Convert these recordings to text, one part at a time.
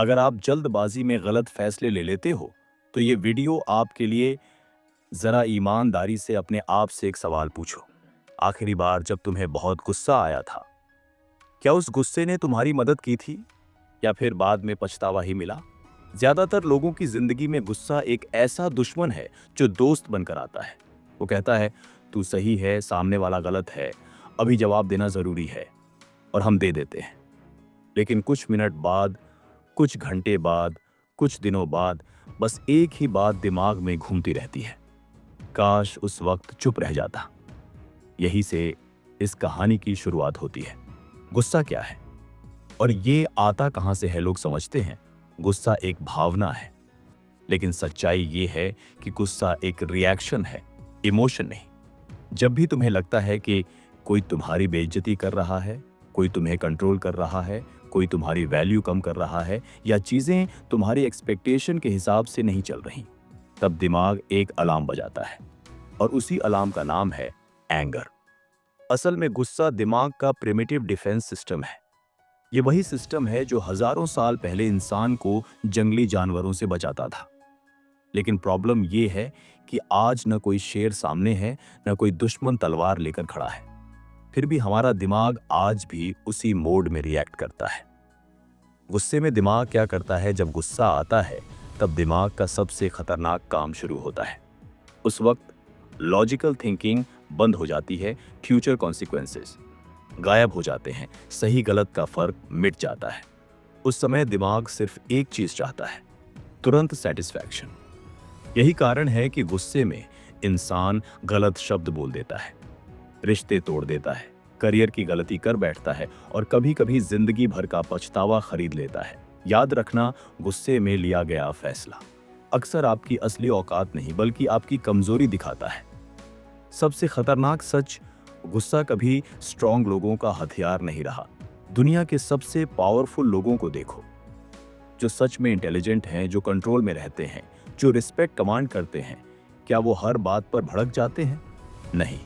अगर आप जल्दबाजी में गलत फैसले ले लेते हो, तो ये वीडियो आपके लिए। जरा ईमानदारी से अपने आप से एक सवाल पूछो। आखिरी बार जब तुम्हें बहुत गुस्सा आया था, क्या उस गुस्से ने तुम्हारी मदद की थी या फिर बाद में पछतावा ही मिला? ज्यादातर लोगों की जिंदगी में गुस्सा एक ऐसा दुश्मन है जो दोस्त बनकर आता है। वो कहता है, तू सही है, सामने वाला गलत है, अभी जवाब देना जरूरी है, और हम दे देते हैं। लेकिन कुछ मिनट बाद, कुछ घंटे बाद, कुछ दिनों बाद बस एक ही बात दिमाग में घूमती रहती है, काश उस वक्त चुप रह जाता। यही से इस कहानी की शुरुआत होती है। गुस्सा क्या है और ये आता कहां से है? लोग समझते हैं गुस्सा एक भावना है, लेकिन सच्चाई ये है कि गुस्सा एक रिएक्शन है, इमोशन नहीं। जब भी तुम्हें लगता है कि कोई तुम्हारी बेइज्जती कर रहा है, कोई तुम्हें कंट्रोल कर रहा है, कोई तुम्हारी वैल्यू कम कर रहा है, या चीजें तुम्हारी एक्सपेक्टेशन के हिसाब से नहीं चल रही, तब दिमाग एक अलार्म बजाता है, और उसी अलार्म का नाम है एंगर। असल में गुस्सा दिमाग का प्रिमिटिव डिफेंस सिस्टम है। ये वही सिस्टम है जो हजारों साल पहले इंसान को जंगली जानवरों से बचाता था। लेकिन प्रॉब्लम ये है कि आज न कोई शेर सामने है, न कोई दुश्मन तलवार लेकर खड़ा है। फिर भी हमारा दिमाग आज भी उसी मोड में रिएक्ट करता है। गुस्से में दिमाग क्या करता है? जब गुस्सा आता है, तब दिमाग का सबसे खतरनाक काम शुरू होता है। उस वक्त लॉजिकल थिंकिंग बंद हो जाती है, फ्यूचर कॉन्सिक्वेंसेस गायब हो जाते हैं, सही गलत का फर्क मिट जाता है। उस समय दिमाग सिर्फ एक चीज चाहता है, तुरंत सेटिस्फैक्शन। यही कारण है कि गुस्से में इंसान गलत शब्द बोल देता है, रिश्ते तोड़ देता है, करियर की गलती कर बैठता है, और कभी कभी जिंदगी भर का पछतावा खरीद लेता है। याद रखना, गुस्से में लिया गया फैसला अक्सर आपकी असली औकात नहीं बल्कि आपकी कमजोरी दिखाता है। सबसे खतरनाक सच, गुस्सा कभी स्ट्रांग लोगों का हथियार नहीं रहा। दुनिया के सबसे पावरफुल लोगों को देखो, जो सच में इंटेलिजेंट हैं, जो कंट्रोल में रहते हैं, जो रिस्पेक्ट कमांड करते हैं, क्या वो हर बात पर भड़क जाते हैं? नहीं,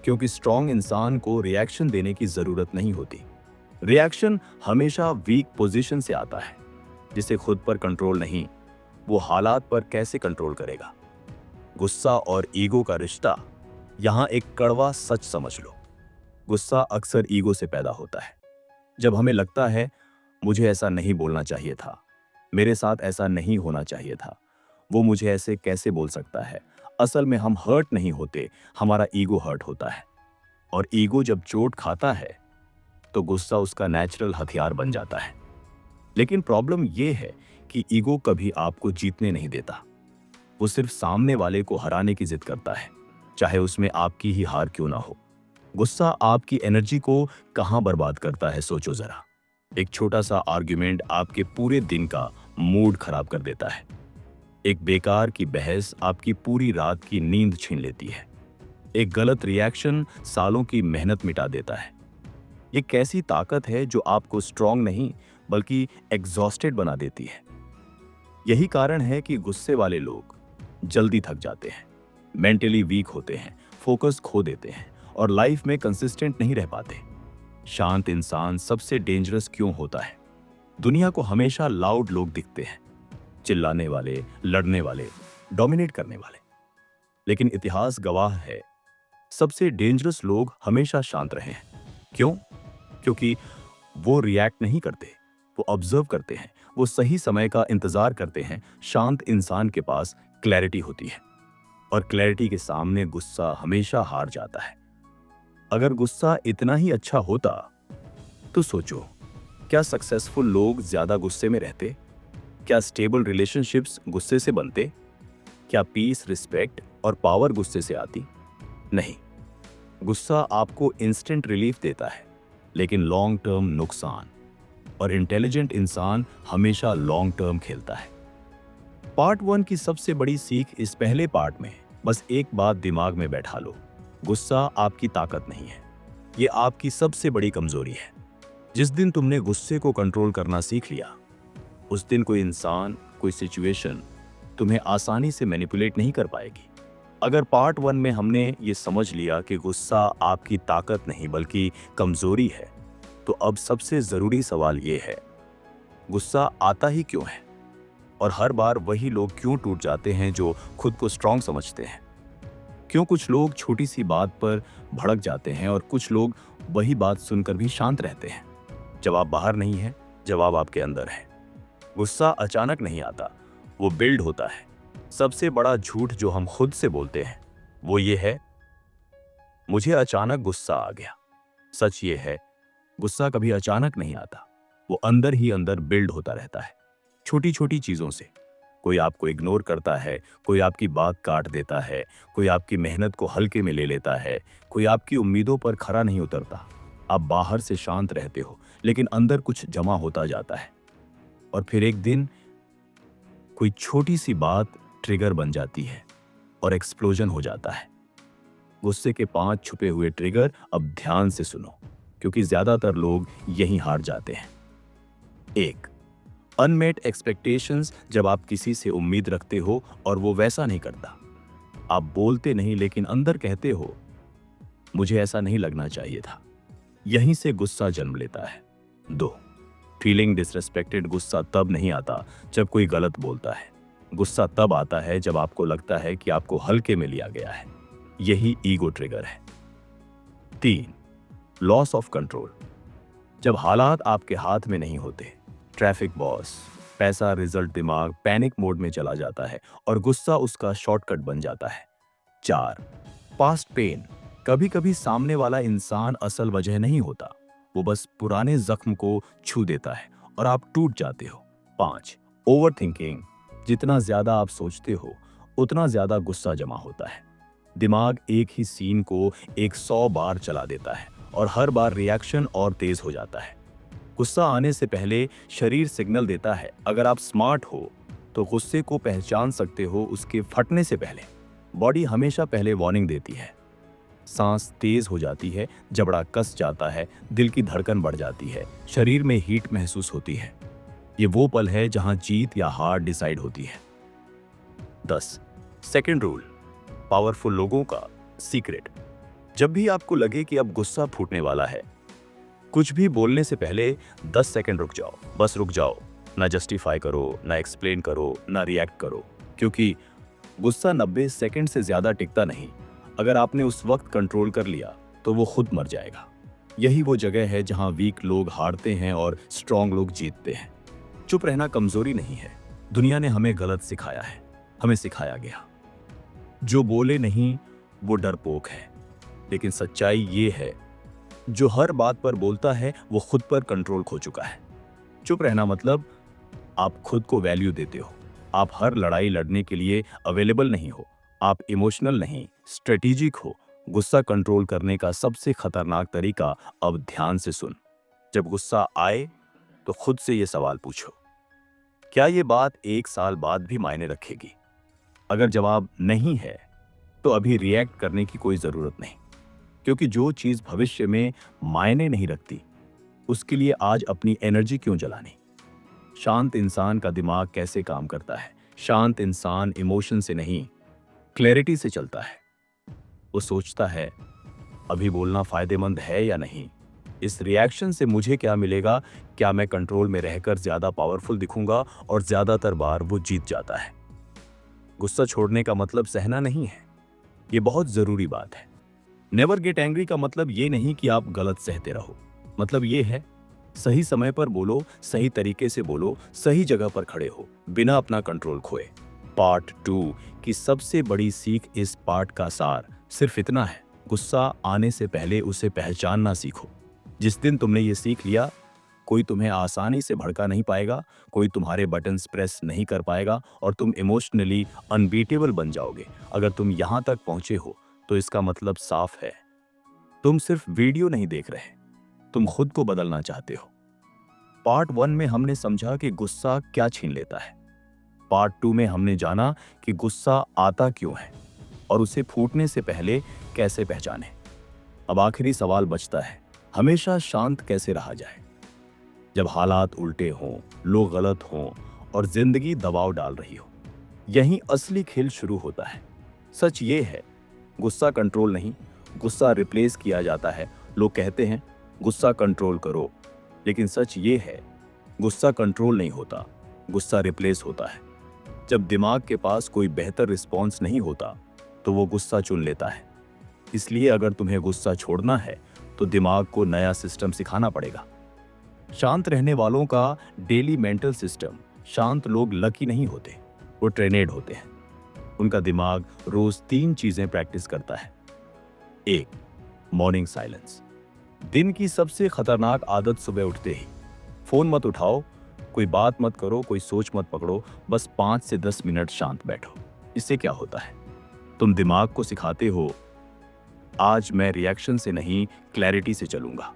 क्योंकि स्ट्रांग इंसान को रिएक्शन देने की जरूरत नहीं होती। रिएक्शन हमेशा वीक पोजीशन से आता है। जिसे खुद पर कंट्रोल नहीं, वो हालात पर कैसे कंट्रोल करेगा? गुस्सा और ईगो का रिश्ता, यहां एक कड़वा सच समझ लो। गुस्सा अक्सर ईगो से पैदा होता है। जब हमें लगता है मुझे ऐसा नहीं बोलना चाहिए था, मेरे साथ ऐसा नहीं होना चाहिए था, वो मुझे ऐसे कैसे बोल सकता है। असल में हम हर्ट नहीं होते, हमारा ईगो हर्ट होता है। और ईगो जब चोट खाता है, तो गुस्सा उसका नेचुरल हथियार बन जाता है। लेकिन प्रॉब्लम यह है कि ईगो कभी आपको जीतने नहीं देता। वो सिर्फ सामने वाले को हराने की जिद करता है, चाहे उसमें आपकी ही हार क्यों ना हो। गुस्सा आपकी एनर्जी को कहां बर्बाद करता है, सोचो जरा। एक छोटा सा आर्ग्यूमेंट आपके पूरे दिन का मूड खराब कर देता है। एक बेकार की बहस आपकी पूरी रात की नींद छीन लेती है। एक गलत रिएक्शन सालों की मेहनत मिटा देता है। ये कैसी ताकत है जो आपको स्ट्रांग नहीं बल्कि एग्जॉस्टेड बना देती है। यही कारण है कि गुस्से वाले लोग जल्दी थक जाते हैं, मेंटली वीक होते हैं, फोकस खो देते हैं, और लाइफ में कंसिस्टेंट नहीं रह पाते। शांत इंसान सबसे डेंजरस क्यों होता है? दुनिया को हमेशा लाउड लोग दिखते हैं, चिल्लाने वाले, लड़ने वाले, डोमिनेट करने वाले। लेकिन इतिहास गवाह है, सबसे डेंजरस लोग हमेशा शांत रहे हैं। क्यों? क्योंकि वो रिएक्ट नहीं करते, वो ऑब्जर्व करते हैं, वो सही समय का इंतजार करते हैं। शांत इंसान के पास क्लैरिटी होती है, और क्लैरिटी के सामने गुस्सा हमेशा हार जाता है। अगर गुस्सा इतना ही अच्छा होता, तो सोचो, क्या सक्सेसफुल लोग ज्यादा गुस्से में रहते? क्या स्टेबल रिलेशनशिप्स गुस्से से बनते? क्या पीस, रिस्पेक्ट और पावर गुस्से से आती? नहीं। गुस्सा आपको इंस्टेंट रिलीफ देता है, लेकिन लॉन्ग टर्म नुकसान। और इंटेलिजेंट इंसान हमेशा लॉन्ग टर्म खेलता है। पार्ट 1 की सबसे बड़ी सीख इस पहले पार्ट में। बस एक बात दिमाग में बैठा लो, गुस्सा आपकी ताकत नहीं है, ये आपकी सबसे बड़ी कमजोरी है। जिस दिन तुमने गुस्से को कंट्रोल करना सीख लिया, उस दिन कोई इंसान, कोई सिचुएशन तुम्हें आसानी से मैनिपुलेट नहीं कर पाएगी। अगर पार्ट 1 में हमने ये समझ लिया कि गुस्सा आपकी ताकत नहीं बल्कि कमजोरी है, तो अब सबसे जरूरी सवाल ये है, गुस्सा आता ही क्यों है, और हर बार वही लोग क्यों टूट जाते हैं जो खुद को स्ट्रांग समझते हैं? क्यों कुछ लोग छोटी सी बात पर भड़क जाते हैं और कुछ लोग वही बात सुनकर भी शांत रहते हैं? जवाब बाहर नहीं है, जवाब आपके अंदर है। गुस्सा अचानक नहीं आता, वो बिल्ड होता है। सबसे बड़ा झूठ जो हम खुद से बोलते हैं वो ये है, मुझे अचानक गुस्सा आ गया। सच ये है, गुस्सा कभी अचानक नहीं आता, वो अंदर ही अंदर बिल्ड होता रहता है, छोटी छोटी चीजों से। कोई आपको इग्नोर करता है, कोई आपकी बात काट देता है, कोई आपकी मेहनत को हल्के में ले लेता है, कोई आपकी उम्मीदों पर खरा नहीं उतरता। आप बाहर से शांत रहते हो, लेकिन अंदर कुछ जमा होता जाता है, और फिर एक दिन कोई छोटी सी बात ट्रिगर बन जाती है और एक्सप्लोजन हो जाता है। गुस्से के 5 छुपे हुए ट्रिगर अब ध्यान से सुनो, क्योंकि ज्यादातर लोग यहीं हार जाते हैं। 1, अनमेट एक्सपेक्टेशंस। जब आप किसी से उम्मीद रखते हो और वो वैसा नहीं करता, आप बोलते नहीं लेकिन अंदर कहते हो, मुझे ऐसा नहीं लगना चाहिए था। यहीं से गुस्सा जन्म लेता है। 2, फीलिंग डिसरेस्पेक्टेड। गुस्सा तब नहीं आता जब कोई गलत बोलता है, गुस्सा तब आता है जब आपको लगता है कि आपको हल्के में लिया गया है। यही ईगो ट्रिगर है। 3, लॉस ऑफ कंट्रोल। जब हालात आपके हाथ में नहीं होते, ट्रैफिक बॉस, पैसा, रिजल्ट, दिमाग पैनिक मोड में चला जाता है और गुस्सा उसका शॉर्टकट बन जाता है। 4, पास्ट पेन। कभी कभी सामने वाला इंसान असल वजह नहीं होता, वो बस पुराने जख्म को छू देता है और आप टूट जाते हो। 5, ओवर थिंकिंग। जितना ज्यादा आप सोचते हो उतना ज्यादा गुस्सा जमा होता है। दिमाग एक ही सीन को 100 बार चला देता है और हर बार रिएक्शन और तेज हो जाता है। गुस्सा आने से पहले शरीर सिग्नल देता है। अगर आप स्मार्ट हो तो गुस्से को पहचान सकते हो उसके फटने से पहले। बॉडी हमेशा पहले वार्निंग देती है। सांस तेज हो जाती है, जबड़ा कस जाता है, दिल की धड़कन बढ़ जाती है, शरीर में हीट महसूस होती है। ये वो पल है जहां जीत या हार डिसाइड होती है। 10, सेकंड रूल, पावरफुल लोगों का सीक्रेट। जब भी आपको लगे कि अब गुस्सा फूटने वाला है, कुछ भी बोलने से पहले 10 सेकंड रुक जाओ। बस रुक जाओ। ना जस्टिफाई करो, ना एक्सप्लेन करो, ना रिएक्ट करो, क्योंकि गुस्सा 90 सेकंड से ज्यादा टिकता नहीं। अगर आपने उस वक्त कंट्रोल कर लिया तो वो खुद मर जाएगा। यही वो जगह है जहां वीक लोग हारते हैं और स्ट्रांग लोग जीतते हैं। चुप रहना कमजोरी नहीं है, दुनिया ने हमें गलत सिखाया है। हमें सिखाया गया, जो बोले नहीं वो डरपोक है। लेकिन सच्चाई ये है, जो हर बात पर बोलता है वो खुद पर कंट्रोल खो चुका है। चुप रहना मतलब आप खुद को वैल्यू देते हो। आप हर लड़ाई लड़ने के लिए अवेलेबल नहीं हो। आप इमोशनल नहीं, स्ट्रेटेजिक हो। गुस्सा कंट्रोल करने का सबसे खतरनाक तरीका, अब ध्यान से सुन। जब गुस्सा आए तो खुद से ये सवाल पूछो, क्या ये बात 1 साल बाद भी मायने रखेगी? अगर जवाब नहीं है तो अभी रिएक्ट करने की कोई जरूरत नहीं, क्योंकि जो चीज भविष्य में मायने नहीं रखती उसके लिए आज अपनी एनर्जी क्यों जलानी? शांत इंसान का दिमाग कैसे काम करता है? शांत इंसान इमोशन से नहीं, क्लैरिटी से चलता है। वो सोचता है, अभी बोलना फायदेमंद है या नहीं? इस रिएक्शन से मुझे क्या मिलेगा? क्या मैं कंट्रोल में रहकर ज्यादा पावरफुल दिखूंगा? और ज्यादातर बार वो जीत जाता है। गुस्सा छोड़ने का मतलब सहना नहीं है, ये बहुत जरूरी बात है। नेवर गेट एंग्री का मतलब ये नहीं कि आप गलत सहते रहो। मतलब ये है, सही समय पर बोलो, सही तरीके से बोलो, सही जगह पर खड़े हो, बिना अपना कंट्रोल खोए। पार्ट 2 की सबसे बड़ी सीख, इस पार्ट का सार सिर्फ इतना है, गुस्सा आने से पहले उसे पहचानना सीखो। जिस दिन तुमने ये सीख लिया, कोई तुम्हें आसानी से भड़का नहीं पाएगा, कोई तुम्हारे बटन्स प्रेस नहीं कर पाएगा और तुम इमोशनली अनबीटेबल बन जाओगे। अगर तुम यहां तक पहुंचे हो तो इसका मतलब साफ है, तुम सिर्फ वीडियो नहीं देख रहे, तुम खुद को बदलना चाहते हो। पार्ट 1 में हमने समझा कि गुस्सा क्या छीन लेता है। पार्ट 2 में हमने जाना कि गुस्सा आता क्यों है और उसे फूटने से पहले कैसे पहचाने। अब आखिरी सवाल बचता है, हमेशा शांत कैसे रहा जाए जब हालात उल्टे हों, लोग गलत हों और जिंदगी दबाव डाल रही हो? यहीं असली खेल शुरू होता है। सच ये है, गुस्सा कंट्रोल नहीं, गुस्सा रिप्लेस किया जाता है। लोग कहते हैं गुस्सा कंट्रोल करो, लेकिन सच ये है, गुस्सा कंट्रोल नहीं होता, गुस्सा रिप्लेस होता है। जब दिमाग के पास कोई बेहतर रिस्पॉन्स नहीं होता तो वो गुस्सा चुन लेता है। इसलिए अगर तुम्हें गुस्सा छोड़ना है तो दिमाग को नया सिस्टम सिखाना पड़ेगा। शांत रहने वालों का डेली मेंटल सिस्टम, शांत लोग लकी नहीं होते, वो ट्रेनेड होते हैं। उनका दिमाग रोज 3 चीजें प्रैक्टिस करता है। 1. Morning silence. दिन की सबसे खतरनाक आदत सुबह उठते ही फोन मत उठाओ, कोई बात मत करो, कोई सोच मत पकड़ो, बस 5 से 10 मिनट शांत बैठो। इससे क्या होता है, तुम दिमाग को सिखाते हो आज मैं रिएक्शन से नहीं क्लैरिटी से चलूंगा।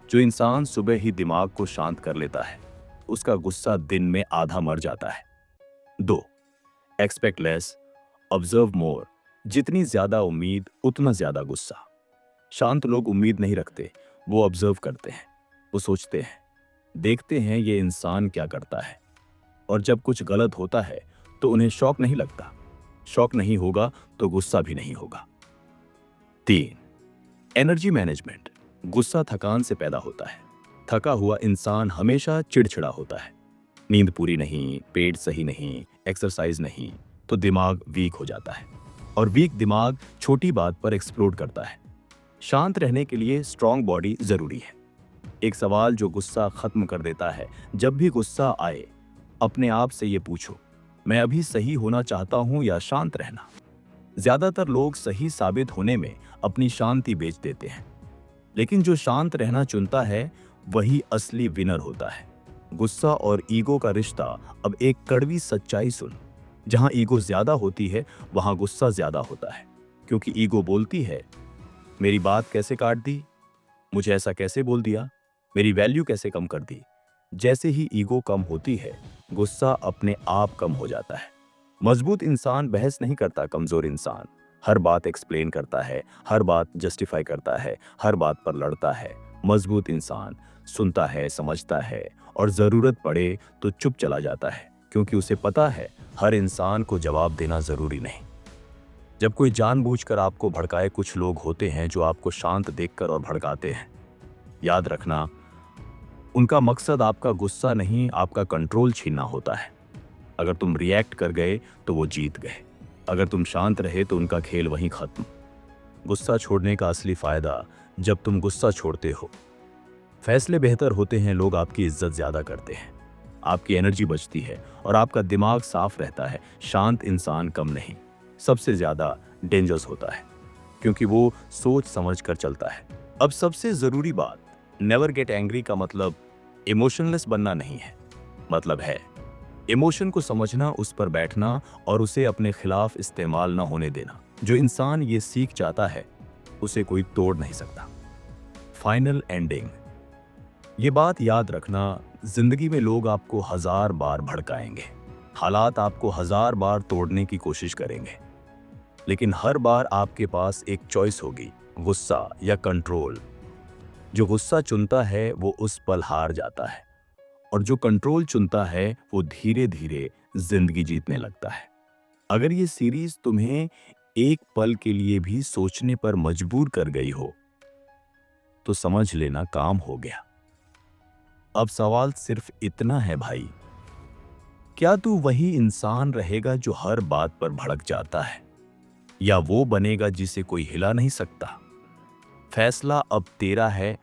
जो इंसान सुबह ही दिमाग को शांत कर लेता है उसका गुस्सा दिन में आधा मर जाता है। 2. एक्सपेक्ट लेस, ऑब्जर्व मोर। जितनी ज्यादा उम्मीद उतना ज्यादा गुस्सा। शांत लोग उम्मीद नहीं रखते, वो ऑब्जर्व करते हैं, वो सोचते हैं, देखते हैं ये इंसान क्या करता है। और जब कुछ गलत होता है तो उन्हें शॉक नहीं लगता। शॉक नहीं होगा तो गुस्सा भी नहीं होगा। 3. Energy management. गुस्सा थकान से पैदा होता है। थका हुआ इंसान हमेशा चिड़चिड़ा होता है। नींद पूरी नहीं, पेट सही नहीं, एक्सरसाइज नहीं, तो दिमाग वीक हो जाता है। और वीक दिमाग छोटी बात पर एक्सप्लोड करता है। शांत रहने के लिए स्ट्रांग बॉडी जरूरी है। एक सवाल जो गुस्सा खत्म कर देता है, जब भी गुस्सा आए अपने आप से ये पूछो, मैं अभी सही होना चाहता हूं या शांत रहना। ज्यादातर लोग सही साबित होने में अपनी शांति बेच देते हैं, लेकिन जो शांत रहना चुनता है वही असली विनर होता है। गुस्सा और ईगो का रिश्ता। अब एक कड़वी सच्चाई सुन, जहां ईगो ज्यादा होती है वहां गुस्सा ज्यादा होता है। क्योंकि ईगो बोलती है मेरी बात कैसे काट दी, मुझे ऐसा कैसे बोल दिया, मेरी वैल्यू कैसे कम कर दी। जैसे ही ईगो कम होती है गुस्सा अपने आप कम हो जाता है। मजबूत इंसान बहस नहीं करता, कमजोर इंसान हर बात एक्सप्लेन करता है, हर बात जस्टिफाई करता है, हर बात पर लड़ता है। मजबूत इंसान सुनता है, समझता है और जरूरत पड़े तो चुप चला जाता है, क्योंकि उसे पता है हर इंसान को जवाब देना जरूरी नहीं। जब कोई जानबूझकर आपको भड़काए, कुछ लोग होते हैं जो आपको शांत देखकर और भड़काते हैं। याद रखना, उनका मकसद आपका गुस्सा नहीं, आपका कंट्रोल छीनना होता है। अगर तुम रिएक्ट कर गए तो वो जीत गए, अगर तुम शांत रहे तो उनका खेल वहीं खत्म। गुस्सा छोड़ने का असली फायदा, जब तुम गुस्सा छोड़ते हो फैसले बेहतर होते हैं, लोग आपकी इज्जत ज्यादा करते हैं, आपकी एनर्जी बचती है और आपका दिमाग साफ रहता है। शांत इंसान कम नहीं, सबसे ज्यादा डेंजरस होता है, क्योंकि वो सोच समझ कर चलता है। अब सबसे जरूरी बात, नेवर गेट एंग्री का मतलब इमोशनलेस बनना नहीं है। मतलब है इमोशन को समझना, उस पर बैठना और उसे अपने खिलाफ इस्तेमाल ना होने देना। जो इंसान ये सीख जाता है उसे कोई तोड़ नहीं सकता। फाइनल एंडिंग, ये बात याद रखना, जिंदगी में लोग आपको 1000 बार भड़काएंगे, हालात आपको 1000 बार तोड़ने की कोशिश करेंगे, लेकिन हर बार आपके पास एक चॉइस होगी, गुस्सा या कंट्रोल। जो गुस्सा चुनता है वो उस पल हार जाता है, और जो कंट्रोल चुनता है वो धीरे धीरे जिंदगी जीतने लगता है। अगर ये सीरीज तुम्हें एक पल के लिए भी सोचने पर मजबूर कर गई हो तो समझ लेना काम हो गया। अब सवाल सिर्फ इतना है भाई, क्या तू वही इंसान रहेगा जो हर बात पर भड़क जाता है, या वो बनेगा जिसे कोई हिला नहीं सकता? फैसला अब तेरा है,